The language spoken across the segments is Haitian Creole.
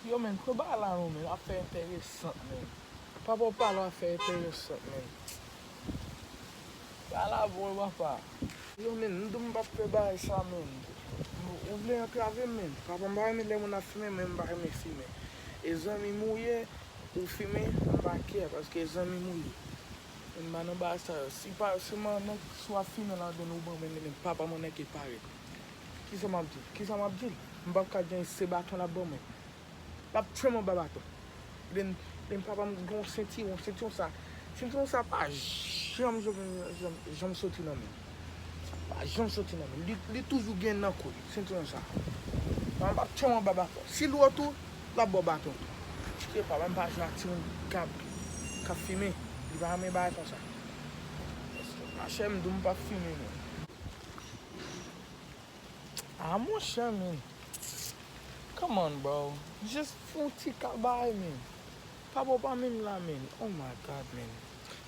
Yo men, kwe ba la nou men, affaire intéressante men. Papa parle affaire intéressante men. Ba la bon papa. Yo men, nou dou m'pa fe ba ça men. Ou vle enklave men. Papa mba reme le moun a filmer men mba reme filmer. E zami mouye ou filmer mba kè parce que zami mouye. Mba nan ba sa si man nan soit filmer la de nou bon men papa mon ki pare. Ki sa m'a dit? Ki sa m'a dit? Mba ka jan se baton la bon men. La tue mon babato. Den papa me gon sentiment ça. Sentiment ça pas j'aime sortir dans men. Pas j'aime sortir dans men. Li toujours gagne dans couille. Sentiment ça. On va tue mon babato. Si l'autre la babato. C'est pas même pas j'attire cap filmer. Il va me battre comme ça. Ma chère me donne pas filmer. Ah mon cher man. Come on, bro. Just font ti kabay, man. Pas même là, man. Oh my God, man.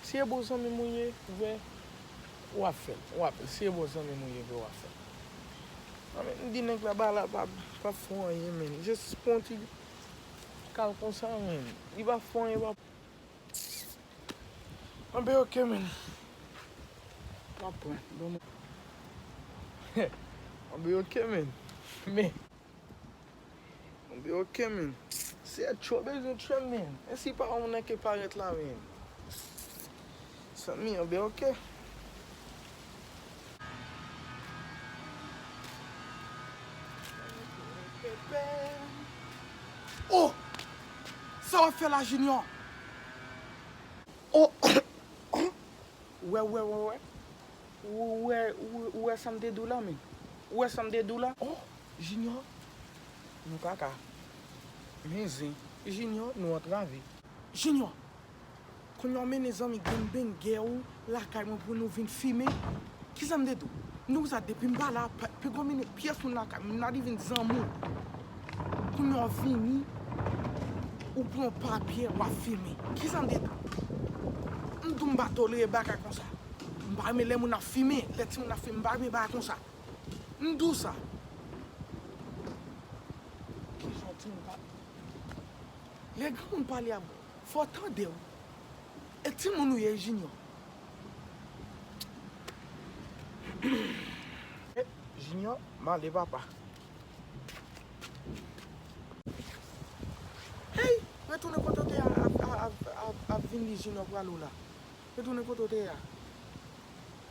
Si e beau zami mouye, ou a fait. Si e beau zami mouye, ou a fait. Mais dis nèg la ba la pas font rien, man. Just font ti kal comme ça, man. Il va font, il va. On be okay, man. Pas point. On be okay, man. Mais be ok men. C'est trop besoin de trop men. Et si pas on est qui paraît là men. Ça me be ok. Oh! Ça va faire la junior. Oh! Ouais. Ouais, ça me dédou là men. Ouais, ça me dédou là. Oh! Junior. Nou kaka. Menzi. Junior nou entrave. Junior. Kon yon men les amis ben gè ou la kay mwen pou nou vin filmer. Ki sa mde dou? Nou sa depi mba la pe gomene pièce nou la kay. Mna di vin zanmou. Kon yon vini ou pon papier ou a filmer. Ki sa mde dou? Mdou mba tole baka kon sa. Mba me le moun a filmer. Le ti moun a filmer mba me baka kon sa. Mdou sa. Les grands parlent à moi. Faut attendre. Et si mon est junior. Junior, mal les papa. Hey, retourne côté à venir junior pour aller là. Retourne côté là.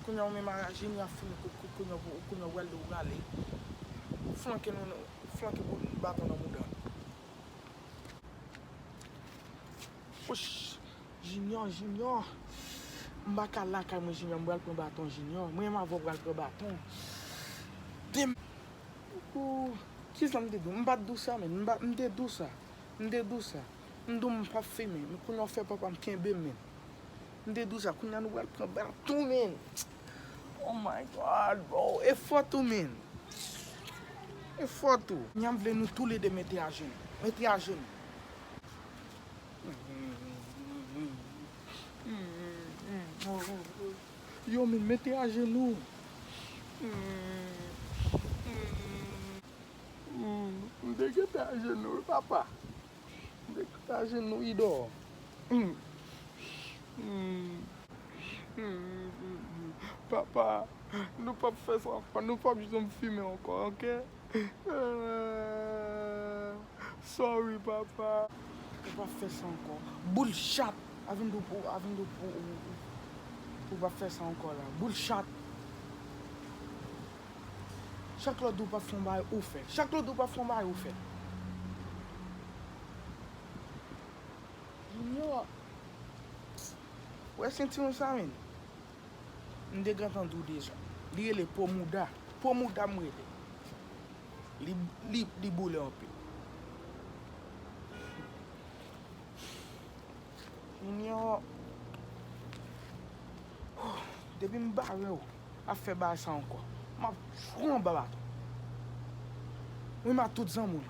Quand on met ma junior film qu'on a wel de aller. Flanquer pour battre dans mon. Osh, junior. Mbaka la ka mwen junior mbral pou baton junior. Mwen ma vou bral pou baton. Dem. Ki sa mde dou? Mbat dou sa men. Mde dou sa. Mdou mpa filme. Mwen kon fè papa mkenbe men. Mde dou sa. Kon nou bral pou baton men. Oh my God, bro. E foto men. E foto. Nyam vle nou tous les deux mette à genoux. Mette à genoux. Yo, mais mettez à genoux. Mettez à genoux, papa. Mettez à genoux, il dort. Papa, nous pas faire ça encore. Nous pas besoin de filmer encore, ok? Sorry, papa. Nous pas faire ça encore. Bullshit. Pour pas faire ça encore là. Bullshit. Chaque lot doit pas faire bail ou fait. Chaque lot doit pas faire bail ou fait. Junior. Ouais, sentiment ça men. M'de grand entendu déjà. Li le Pomouda. Pomouda mwede. Li boule un peu. Junior. Depuis que je fais ça encore, je suis un babato. Je suis tout le monde.